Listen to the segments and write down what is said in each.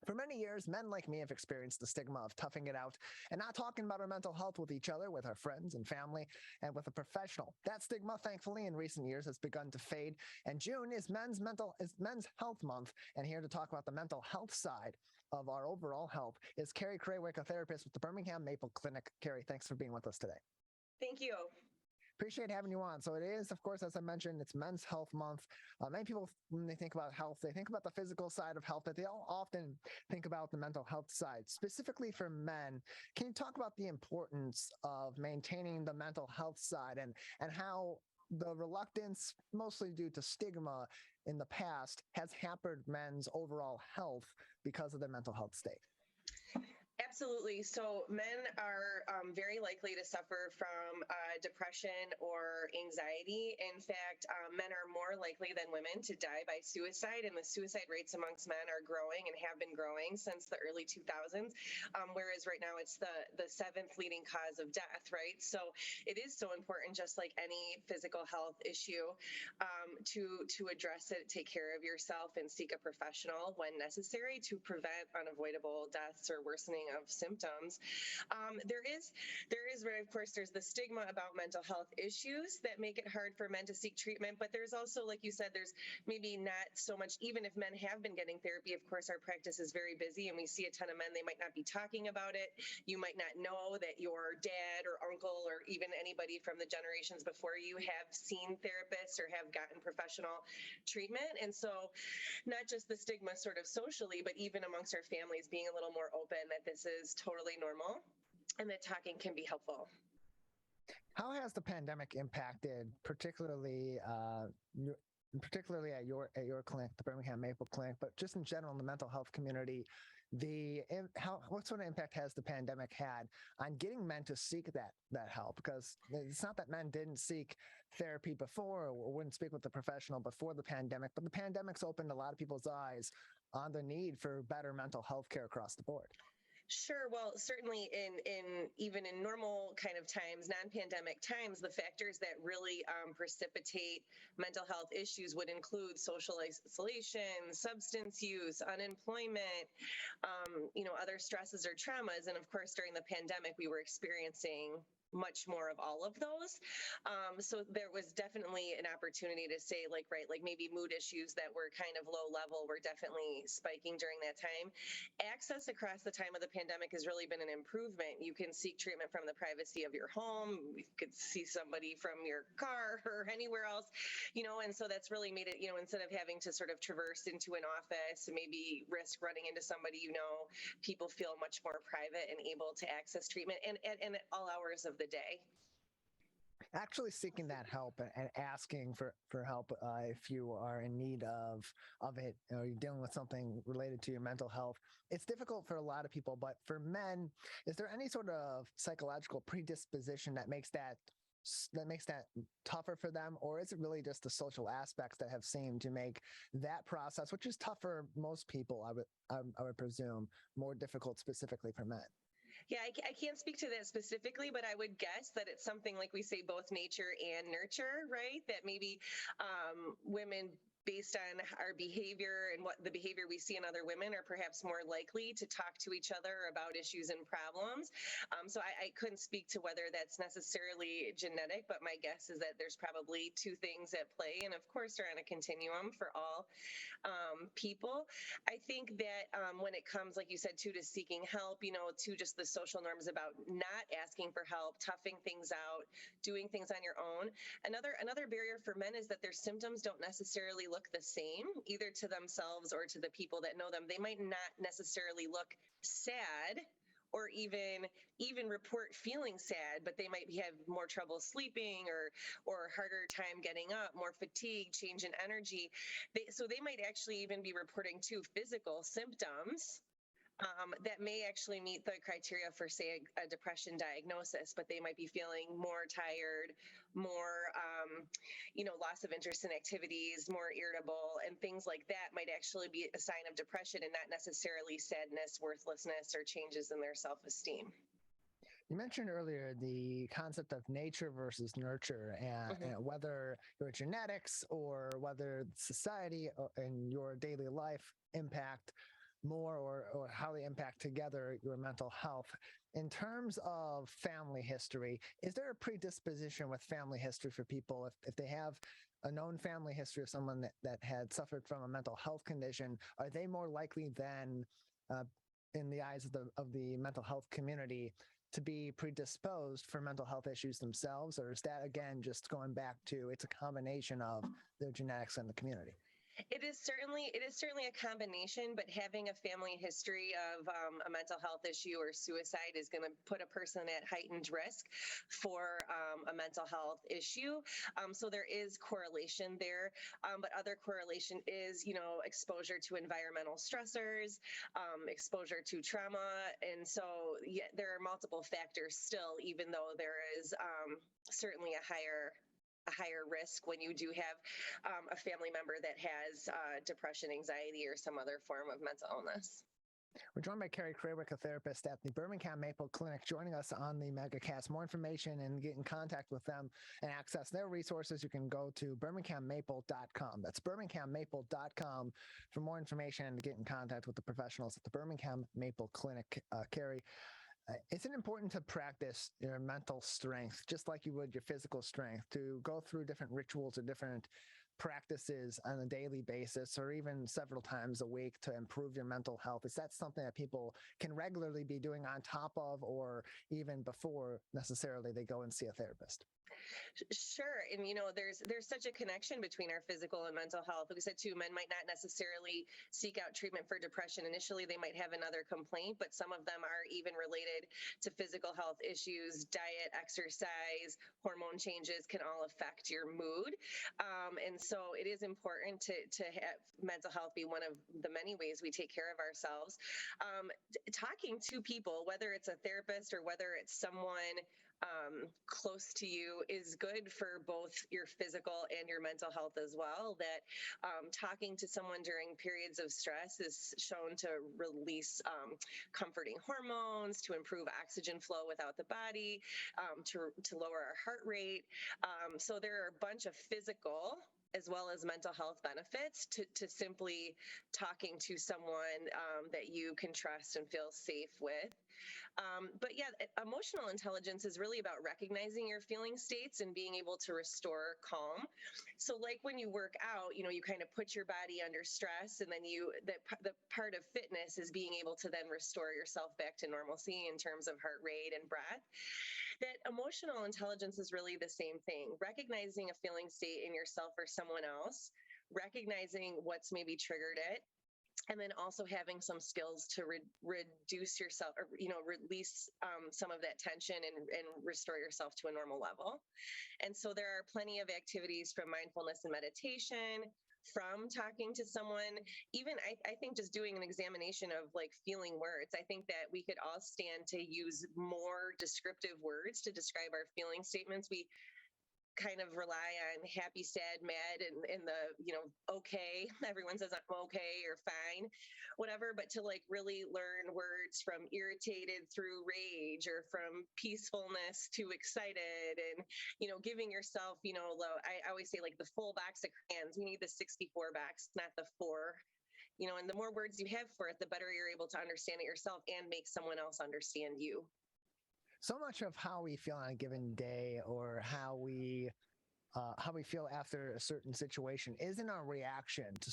For many years, men like me have experienced the stigma of toughing it out and not talking about our mental health with each other, with our friends and family, and with a professional. That stigma, thankfully, in recent years has begun to fade. And June is Men's Health Month. And here to talk about the mental health side of our overall health is Carrie Krawiec, a therapist with the Birmingham Maple Clinic. Carrie, thanks for being with us today. Thank you. Appreciate having you on. So it is, of course, as I mentioned, it's Men's Health Month. Many people, when they think about health, they think about the physical side of health, but they all often think about the mental health side. Specifically for men, can you talk about the importance of maintaining the mental health side and how the reluctance, mostly due to stigma in the past, has hampered men's overall health because of their mental health state? Absolutely. So men are very likely to suffer from depression or anxiety. In fact, men are more likely than women to die by suicide, and the suicide rates amongst men are growing and have been growing since the early 2000s, whereas right now it's the seventh leading cause of death, right? So it is so important, just like any physical health issue, to address it, take care of yourself, and seek a professional when necessary to prevent unavoidable deaths or worsening of symptoms. There is, of course, there's the stigma about mental health issues that make it hard for men to seek treatment, but there's also, like you said, there's maybe not so much, even if men have been getting therapy, of course, our practice is very busy and we see a ton of men, they might not be talking about it. You might not know that your dad or uncle or even anybody from the generations before you have seen therapists or have gotten professional treatment. And so not just the stigma sort of socially, but even amongst our families being a little more open that this is totally normal and that talking can be helpful. How has the pandemic impacted, particularly at your clinic, the Birmingham Maple Clinic, but just in general in the mental health community, what sort of impact has the pandemic had on getting men to seek that help? Because it's not that men didn't seek therapy before or wouldn't speak with a professional before the pandemic, but the pandemic's opened a lot of people's eyes on the need for better mental health care across the board. Sure. Well, certainly even in normal kind of times, non-pandemic times, the factors that really precipitate mental health issues would include social isolation, substance use, unemployment, other stresses or traumas. And of course, during the pandemic, we were experiencing much more of all of those. So there was definitely an opportunity to say like maybe mood issues that were kind of low level were definitely spiking during that time. Access across the time of the pandemic has really been an improvement. You can seek treatment from the privacy of your home. You could see somebody from your car or anywhere else, and so that's really made it, instead of having to sort of traverse into an office and maybe risk running into somebody, people feel much more private and able to access treatment and at all hours of the day. Actually seeking that help and asking for help if you are in need of it, or you're dealing with something related to your mental health, it's difficult for a lot of people. But for men, is there any sort of psychological predisposition that makes that tougher for them, or is it really just the social aspects that have seemed to make that process, which is tough for most people, I would presume, more difficult specifically for men? Yeah, I can't speak to that specifically, but I would guess that it's something like we say both nature and nurture, right? That maybe women, based on our behavior and what the behavior we see in other women, are perhaps more likely to talk to each other about issues and problems. So I couldn't speak to whether that's necessarily genetic, but my guess is that there's probably two things at play. And of course, they're on a continuum for all people. I think that when it comes, like you said, to seeking help, to just the social norms about not asking for help, toughing things out, doing things on your own. Another barrier for men is that their symptoms don't necessarily look the same, either to themselves or to the people that know them. They might not necessarily look sad or even report feeling sad, but they might have more trouble sleeping or harder time getting up, more fatigue, change in energy. So they might actually even be reporting to physical symptoms that may actually meet the criteria for, say, a depression diagnosis, but they might be feeling more tired, more, loss of interest in activities, more irritable, and things like that might actually be a sign of depression and not necessarily sadness, worthlessness, or changes in their self-esteem. You mentioned earlier the concept of nature versus nurture, and whether your genetics or whether society and your daily life impact more or how they impact together your mental health. In terms of family history, is there a predisposition with family history for people if they have a known family history of someone that had suffered from a mental health condition? Are they more likely than in the eyes of the mental health community to be predisposed for mental health issues themselves? Or is that, again, just going back to it's a combination of their genetics and the community? It is certainly a combination, but having a family history of a mental health issue or suicide is going to put a person at heightened risk for a mental health issue. So there is correlation there, but other correlation is, exposure to environmental stressors, exposure to trauma. And so there are multiple factors still, even though there is certainly a higher risk when you do have a family member that has depression, anxiety, or some other form of mental illness. We're joined by Carrie Krawiec, a therapist at the Birmingham Maple Clinic, joining us on the Megacast. More information and get in contact with them and access their resources, you can go to birminghammaple.com. That's birminghammaple.com for more information and to get in contact with the professionals at the Birmingham Maple Clinic. Carrie, is it important to practice your mental strength, just like you would your physical strength, to go through different rituals or different practices on a daily basis or even several times a week to improve your mental health? Is that something that people can regularly be doing on top of or even before necessarily they go and see a therapist? Sure. And, there's such a connection between our physical and mental health. Like I said, too, men might not necessarily seek out treatment for depression. Initially, they might have another complaint, but some of them are even related to physical health issues. Diet, exercise, hormone changes can all affect your mood. And so it is important to have mental health be one of the many ways we take care of ourselves. Talking to people, whether it's a therapist or whether it's someone close to you, is good for both your physical and your mental health as well. That talking to someone during periods of stress is shown to release comforting hormones, to improve oxygen flow without the body, to lower our heart rate. So there are a bunch of physical as well as mental health benefits to simply talking to someone that you can trust and feel safe with. But yeah, emotional intelligence is really about recognizing your feeling states and being able to restore calm. So like when you work out, you kind of put your body under stress, and then the part of fitness is being able to then restore yourself back to normalcy in terms of heart rate and breath. That emotional intelligence is really the same thing. Recognizing a feeling state in yourself or someone else, recognizing what's maybe triggered it, and then also having some skills to reduce yourself or, release some of that tension and restore yourself to a normal level. And so there are plenty of activities from mindfulness and meditation, from talking to someone, even I think just doing an examination of like feeling words. I think that we could all stand to use more descriptive words to describe our feeling statements. We kind of rely on happy, sad, mad, and the, okay. Everyone says I'm okay or fine, whatever. But to like really learn words from irritated through rage, or from peacefulness to excited, and, giving yourself, I always say like the full box of crayons. You need the 64 box, not the 4. And the more words you have for it, the better you're able to understand it yourself and make someone else understand you. So much of how we feel on a given day, or how we feel after a certain situation, is in our reaction to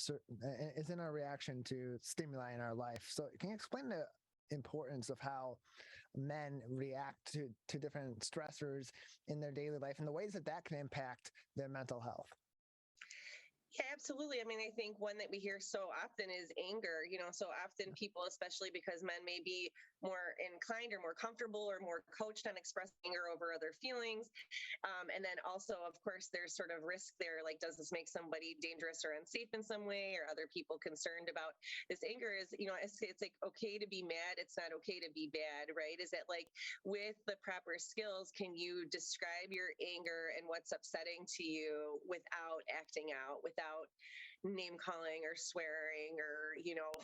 stimuli in our life. So can you explain the importance of how men react to different stressors in their daily life and the ways that can impact their mental health? Yeah, absolutely. I mean, I think one that we hear so often is anger. So often people, especially because men may be more inclined or more comfortable or more coached on expressing anger over other feelings. And then also, of course, there's sort of risk there. Like, does this make somebody dangerous or unsafe in some way? Or other people concerned about this anger? Is, it's like okay to be mad. It's not okay to be bad, right? Is that like with the proper skills, can you describe your anger and what's upsetting to you without acting out, without name calling or swearing or,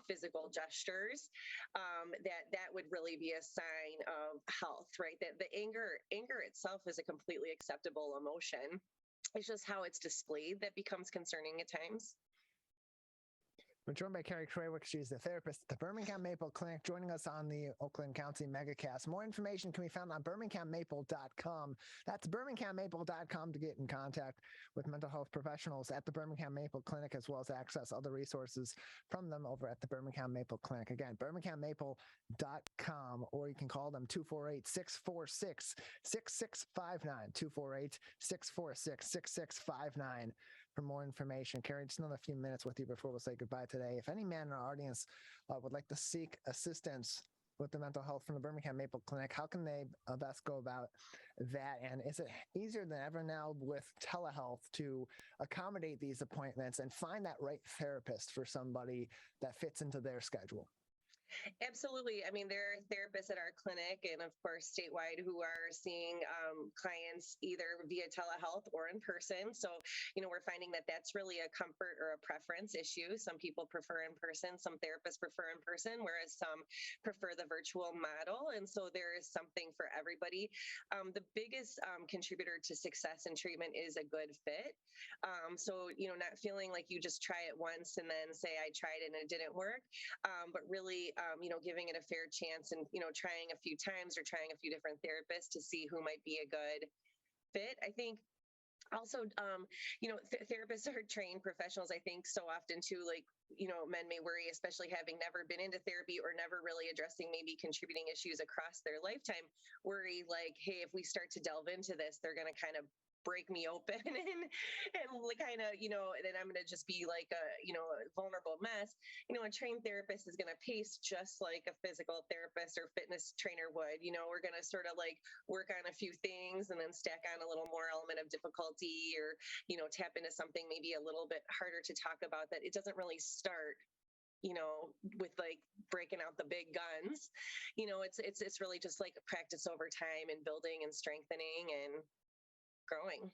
physical gestures? That would really be a sign of health, right? That the anger itself is a completely acceptable emotion. It's just how it's displayed that becomes concerning at times. We're joined by Carrie Krawiec. She's the therapist at the Birmingham Maple Clinic, joining us on the Oakland County Megacast. More information can be found on birminghammaple.com. That's birminghammaple.com to get in contact with mental health professionals at the Birmingham Maple Clinic, as well as access other resources from them over at the Birmingham Maple Clinic. Again, birminghammaple.com, or you can call them 248-646-6659, 248-646-6659. For more information. Carrie, just another few minutes with you before we'll say goodbye today. If any man in our audience would like to seek assistance with the mental health from the Birmingham Maple Clinic, how can they best go about that? And is it easier than ever now with telehealth to accommodate these appointments and find that right therapist for somebody that fits into their schedule? Absolutely. I mean, there are therapists at our clinic and, of course, statewide who are seeing clients either via telehealth or in person. So, we're finding that that's really a comfort or a preference issue. Some people prefer in person, some therapists prefer in person, whereas some prefer the virtual model. And so there is something for everybody. The biggest contributor to success in treatment is a good fit. So, not feeling like you just try it once and then say, I tried and it didn't work, but really, giving it a fair chance and, trying a few times or trying a few different therapists to see who might be a good fit. I think also, therapists are trained professionals, I think, so often too, like, men may worry, especially having never been into therapy or never really addressing maybe contributing issues across their lifetime, worry like, hey, if we start to delve into this, they're going to kind of break me open and kind of, then I'm going to just be like a vulnerable mess. A trained therapist is going to pace just like a physical therapist or fitness trainer would. We're going to sort of like work on a few things and then stack on a little more element of difficulty or, tap into something maybe a little bit harder to talk about that it doesn't really start with like breaking out the big guns. It's really just like a practice over time and building and strengthening and growing.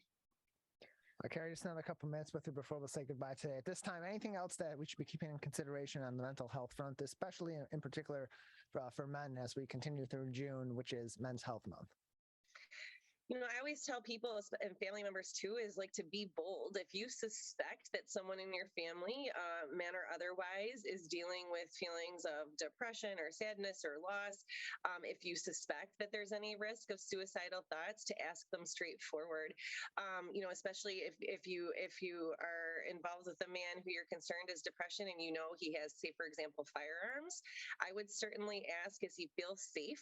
Carrie, just another couple minutes with you before we'll say goodbye today. At this time, anything else that we should be keeping in consideration on the mental health front, especially in particular for men as we continue through June, which is Men's Health Month? I always tell people and family members too, is like to be bold. If you suspect that someone in your family, man or otherwise, is dealing with feelings of depression or sadness or loss, if you suspect that there's any risk of suicidal thoughts, to ask them straightforward. Especially if you are involved with a man who you're concerned is depression and he has, say, for example, firearms, I would certainly ask, does he feel safe?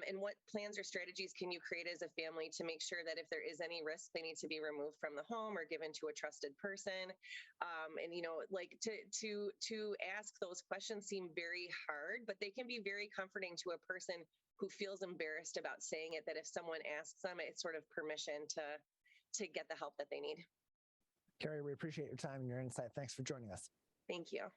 And what plans or strategies can you create as a family to make sure that if there is any risk, they need to be removed from the home or given to a trusted person? And to ask those questions seem very hard, but they can be very comforting to a person who feels embarrassed about saying it, that if someone asks them, it's sort of permission to get the help that they need. Carrie, we appreciate your time and your insight. Thanks for joining us. Thank you.